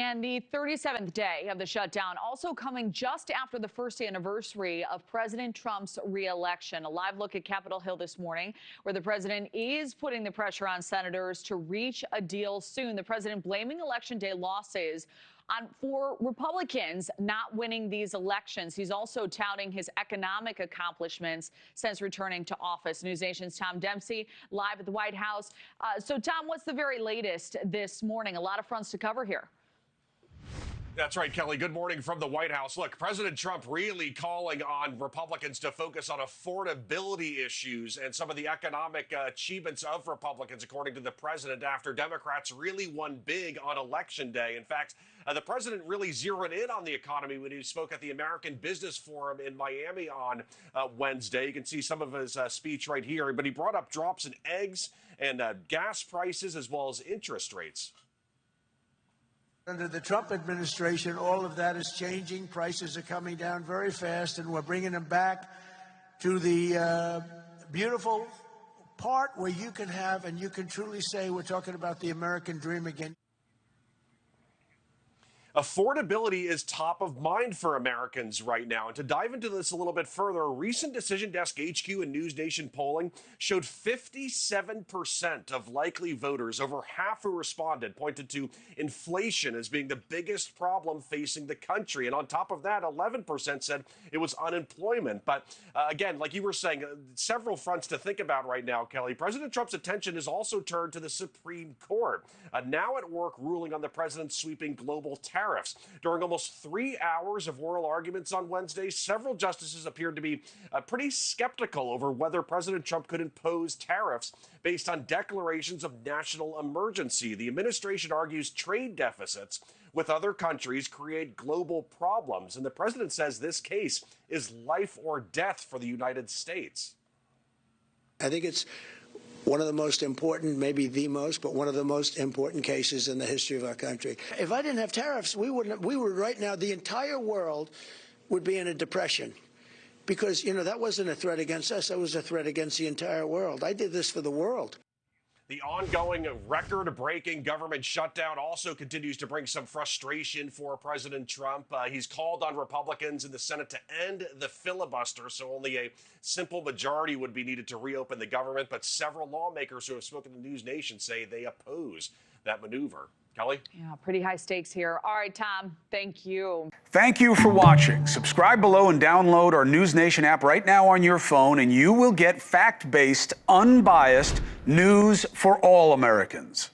And the 37th day of the shutdown also coming just after the first anniversary of President Trump's re-election. A live look at Capitol Hill this morning, where the president is putting the pressure on senators to reach a deal soon. The president blaming Election Day losses for Republicans not winning these elections. He's also touting his economic accomplishments since returning to office. NewsNation's Tom Dempsey live at the White House. So, Tom, what's the very latest this morning? A lot of fronts to cover here. That's right, Kelly. Good morning from the White House. Look, President Trump really calling on Republicans to focus on affordability issues and some of the economic achievements of Republicans, according to the president, after Democrats really won big on Election Day. In fact, the president really zeroed in on the economy when he spoke at the American Business Forum in Miami on Wednesday. You can see some of his speech right here, but he brought up drops in eggs and gas prices as well as interest rates. Under the Trump administration, all of that is changing. Prices are coming down very fast, and we're bringing them back to the beautiful part where you can have, and you can truly say we're talking about the American dream again. Affordability is top of mind for Americans right now. And to dive into this a little bit further, a recent Decision Desk HQ and NewsNation polling showed 57% of likely voters, over half who responded, pointed to inflation as being the biggest problem facing the country. And on top of that, 11% said it was unemployment. But again, like you were saying, several fronts to think about right now, Kelly. President Trump's attention is also turned to the Supreme Court, now at work ruling on the president's sweeping global tariffs. During almost 3 hours of oral arguments on Wednesday, several justices appeared to be pretty skeptical over whether President Trump could impose tariffs based on declarations of national emergency. The administration argues trade deficits with other countries create global problems, and the president says this case is life or death for the United States. I think it's one of the most important, maybe the most, but one of the most important cases in the history of our country. If I didn't have tariffs, we would right now, the entire world would be in a depression. Because, you know, that wasn't a threat against us. That was a threat against the entire world. I did this for the world. The ongoing record-breaking government shutdown also continues to bring some frustration for President Trump. He's called on Republicans in the Senate to end the filibuster, so only a simple majority would be needed to reopen the government. But several lawmakers who have spoken to NewsNation say they oppose that maneuver. Kelly? Yeah, pretty high stakes here. All right, Tom, thank you. Thank you for watching. Subscribe below and download our NewsNation app right now on your phone, and you will get fact-based, unbiased news for all Americans.